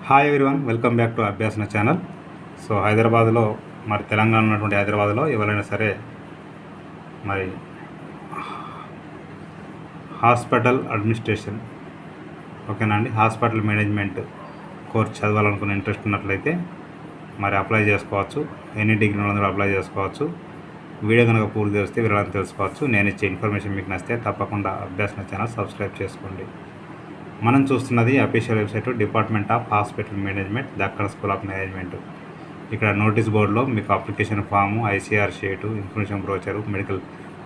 Hi everyone, welcome back to Abhyasana channel. So హైదరాబాద్లో మరి తెలంగాణ ఉన్నటువంటి హైదరాబాద్లో ఎవరైనా సరే మరి హాస్పిటల్ అడ్మినిస్ట్రేషన్ ఓకేనా అండి, హాస్పిటల్ మేనేజ్మెంట్ కోర్స్ చదవాలనుకునే ఇంట్రెస్ట్ ఉన్నట్లయితే మరి అప్లై చేసుకోవచ్చు. ఎనీ డిగ్రీ ఉన్నందుకు అప్లై చేసుకోవచ్చు. వీడియో కనుక పూర్తి చేస్తే వివరాలను తెలుసుకోవచ్చు. నేను ఇచ్చే ఇన్ఫర్మేషన్ మీకు నచ్చితే తప్పకుండా అభ్యాసన ఛానల్ సబ్స్క్రైబ్ చేసుకోండి. మనం చూస్తున్నది official website department of hospital management, Deccan school of management. ఇక్కడ నోటీస్ బోర్డులో మీకు application form, ICR sheet, information brochure, medical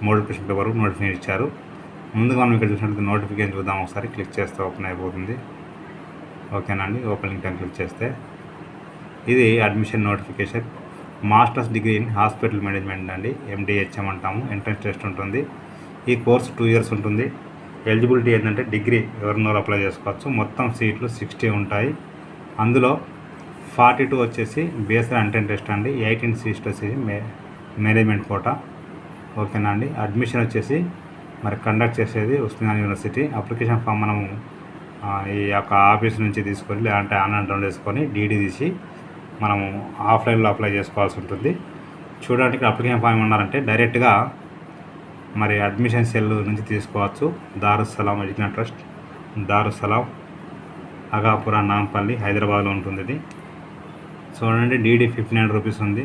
modification paper notification ఇచ్చారు. ముందుగా మనం ఇక్కడ చూసినట్టు నోటిఫికేషన్ చూద్దాం. ఒకసారి క్లిక్ చేస్తే ఓపెన్ అయిపోతుంది. ఓకేనా అండి, ఓపెన్ లింక్ అని క్లిక్ చేస్తే ఇది admission notification. Masters degree in hospital management అండి, MDHM అంటాము. ఎంట్రన్స్ టెస్ట్ ఉంటుంది. ఈ కోర్స్ 2 years ఉంటుంది. ఎలిజిబిలిటీ ఏంటంటే డిగ్రీ ఎవరినో అప్లై చేసుకోవచ్చు. మొత్తం సీట్లు 60 ఉంటాయి. అందులో 42 వచ్చేసి బేస్డ్ ఎంట్రన్స్ టెస్ట్ అండి. 18 సీట్స్ వచ్చేసి మేనేజ్మెంట్ కోటా. ఓకేనా అండి. అడ్మిషన్ వచ్చేసి మరి కండక్ట్ చేసేది ఉస్మానియా యూనివర్సిటీ. అప్లికేషన్ ఫామ్ మనము ఈ యొక్క ఆఫీస్ నుంచి తీసుకొని లేదంటే ఆన్లైన్ డౌన్లోడ్ చేసుకొని డీడీ తీసి మనము ఆఫ్లైన్లో అప్లై చేసుకోవాల్సి ఉంటుంది. చూడడానికి అప్లికేషన్ ఫామ్ ఏమన్నారంటే డైరెక్ట్గా మరి అడ్మిషన్ సెల్ నుంచి తీసుకోవచ్చు. దారుస్సలాం ఎడ్యుకేషన్ ట్రస్ట్, దారుస్సలాం, అగాపుర, నాంపల్లి, హైదరాబాద్లో ఉంటుంది. ఇది చూడండి, డీడీ 59 రూపీస్ ఉంది.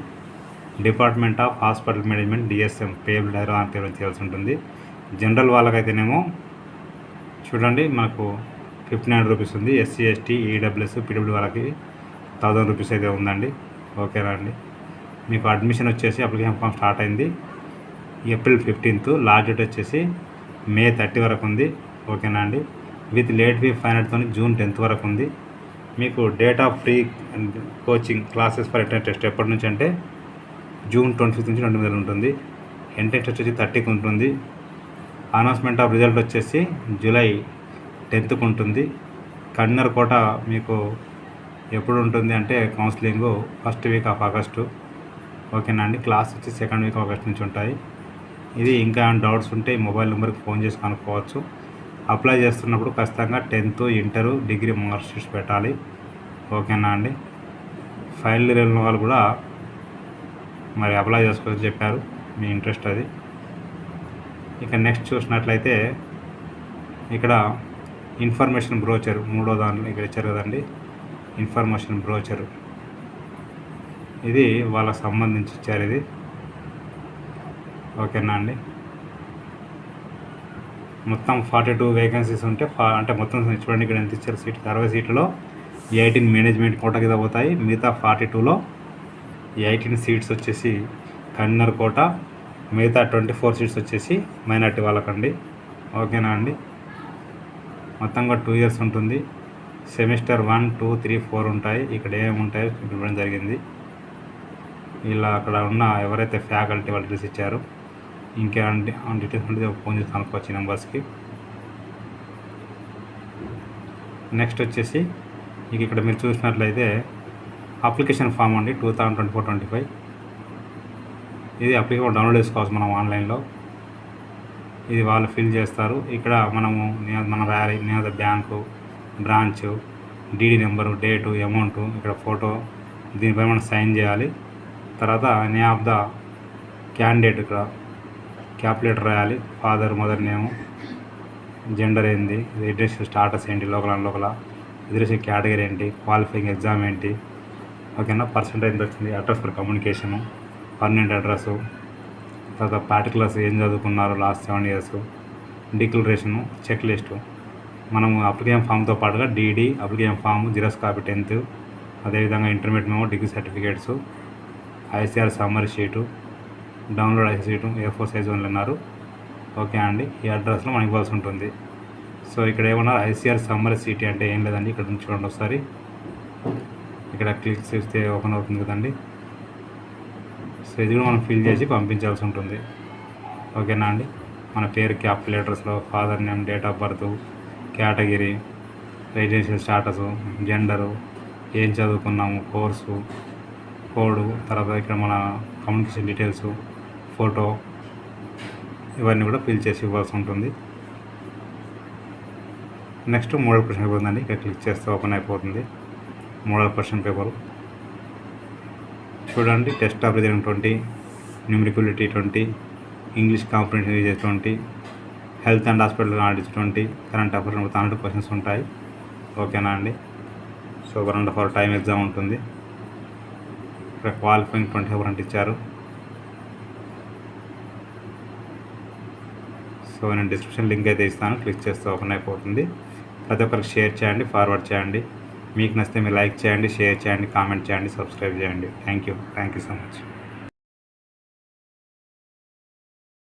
Department of hospital management DSM payable Hyderabad payment చేయాల్సి ఉంటుంది. జనరల్ వాళ్ళకైతేనేమో చూడండి మనకు 59 రూపీస్ ఉంది. SC ST EWS PW వాళ్ళకి 1000 రూపీస్ అయితే ఉందండి. ఓకేనా అండి. మీకు అడ్మిషన్ వచ్చేసి అప్లికేషన్ ఫామ్ స్టార్ట్ అయింది ఏప్రిల్ 15th. లాస్ట్ డేట్ వచ్చేసి మే 30 వరకు ఉంది. ఓకేనా అండి. విత్ లేట్ ఫీ ఫైనల్తో జూన్ 10th వరకు ఉంది. మీకు date of free coaching classes for entrance test ఎప్పటి నుంచి అంటే జూన్ 25 నుంచి 20 ఉంటుంది. ఎంట్రన్స్ టెస్ట్ వచ్చి 30కి ఉంటుంది. అనౌన్స్మెంట్ ఆఫ్ రిజల్ట్ వచ్చేసి జూలై 10th ఉంటుంది. కన్నర్ కోట మీకు ఎప్పుడు ఉంటుంది అంటే counselling first week off August. ఓకేనా అండి. క్లాస్ వచ్చి సెకండ్ వీక్ ఆఫ్ ఆగస్ట్ నుంచి ఉంటాయి. ఇది ఇంకా డౌట్స్ ఉంటే ఈ మొబైల్ నెంబర్కి ఫోన్ చేసి కనుక్కోవచ్చు. అప్లై చేస్తున్నప్పుడు ఖచ్చితంగా 10th, inter, degree marks sheets పెట్టాలి. ఓకేనా అండి. ఫైనల్ ఇయర్ ఉన్న వాళ్ళు కూడా మరి అప్లై చేసుకోవచ్చు చెప్పారు. మీ ఇంట్రెస్ట్ అది. ఇక నెక్స్ట్ చూసినట్లయితే ఇక్కడ ఇన్ఫర్మేషన్ బ్రోచర్ 3వ దాంట్లో ఇక్కడ ఇచ్చారు కదండి, ఇన్ఫర్మేషన్ బ్రోచరు. ఇది వాళ్ళకి సంబంధించి ఇచ్చారు ఇది. ఓకేనా అండి. మొత్తం 42 వేకెన్సీస్ ఉంటే అంటే మొత్తం చూడండి ఇక్కడ ఎంత ఇచ్చారు సీట్. 60 సీట్లలో 18 మేనేజ్మెంట్ కోటా కింద పోతాయి. మిగతా 42లో 18 సీట్స్ వచ్చేసి కన్నర్ కోటా, మిగతా 24 సీట్స్ వచ్చేసి మైనార్టీ వాళ్ళకండి. ఓకేనా అండి. మొత్తంగా 2 years ఉంటుంది. సెమిస్టర్ 1, 2, 3, 4 ఉంటాయి. ఇక్కడ ఏమేమి ఉంటాయో ఇవ్వడం జరిగింది. ఇలా అక్కడ ఉన్న ఎవరైతే ఫ్యాకల్టీ వాళ్ళు డీటెయిల్స్ ఇచ్చారు. ఇంకేమంటే డీటెయిల్స్ ఉంటే ఫోన్ చేసి కనుక్కోవచ్చు ఈ నెంబర్స్కి. నెక్స్ట్ వచ్చేసి ఇక్కడ మీరు చూసినట్లయితే అప్లికేషన్ ఫామ్ అండి 2024-25. ఇది అప్లికేషన్ డౌన్లోడ్ చేసుకోవచ్చు మనం ఆన్లైన్లో. ఇది వాళ్ళు ఫిల్ చేస్తారు. ఇక్కడ మనము మన నినాద bank, branch, DD number, date, amount, ఇక్కడ ఫోటో, దీనిపై మనం సైన్ చేయాలి. తర్వాత నేమ్ ఆఫ్ ద క్యాండిడేట్ ఇక్కడ క్యాప్యులేటర్ రాయాలి. ఫాదర్, మదర్ నేము, జెండర్ ఏంటి, ఎడ్యుకేషన్ స్టాటస్ ఏంటి, లోకల్ అన్లోకల, ఎడ్యుకేషన్ కేటగిరీ ఏంటి, క్వాలిఫైయింగ్ ఎగ్జామ్ ఏంటి, ఓకేనా, పర్సెంటేజ్ ఎంత వచ్చింది, address for communication, permanent address, తర్వాత పార్టికులర్స్ ఏం చదువుకున్నారు last 7 years, declaration, check list. మనము అప్లికేషన్ ఫామ్తో పాటుగా DD, application form, xerox copy 10th, అదేవిధంగా intermediate memo, degree certificates, ICR summary sheet, download IC sheet, A4 size only అన్నారు. Okay అండి. ఈ అడ్రస్లో మనకి ఇవ్వాల్సి ఉంటుంది. సో ఇక్కడ ఏమన్నారు, ICR సమ్మరీ షీట్ అంటే ఏం లేదండి. ఇక్కడ నుంచి చూడండి ఒకసారి. ఇక్కడ క్లిక్ చేస్తే ఓపెన్ అవుతుంది కదండి. సో ఇది కూడా మనం ఫిల్ చేసి పంపించాల్సి ఉంటుంది. ఓకేనా అండి. మన పేరు క్యాపిటల్ లెటర్స్లో, father name, date of birth, category, residential status, gender, ఏం చదువుకున్నాము, కోర్సు, కోడు, తర్వాత ఇక్కడ మన కమ్యూనికేషన్ డీటెయిల్స్, ఫోటో, ఇవన్నీ కూడా ఫిల్ చేసి ఇవ్వాల్సి ఉంటుంది. నెక్స్ట్ మోడల్ క్వశ్చన్ అయిపోతుందండి. ఇక్కడ క్లిక్ చేస్తే ఓపెన్ అయిపోతుంది. మోడల్ క్వశ్చన్ పేపర్ చూడండి. Test of reasoning 20, numerical 20, English comprehension uses 20, health and hospital knowledge 20, current affairs 100 questions ఉంటాయి. ఓకేనా అండి. సో 1.5 hour టైం ఎగ్జామ్ ఉంటుంది. ఇక్కడ క్వాలిఫైయింగ్ 25% ఇచ్చారు. సో నేను డిస్క్రిప్షన్ లింక్ అయితే ఇస్తాను, క్లిక్ చేస్తే ఓపెన్ అయిపోతుంది. ప్రతి ఒక్కరికి షేర్ చేయండి, ఫార్వర్డ్ చేయండి. మీకు నచ్చితే మీరు లైక్ చేయండి, షేర్ చేయండి, కామెంట్ చేయండి, సబ్స్క్రైబ్ చేయండి. Thank you so much.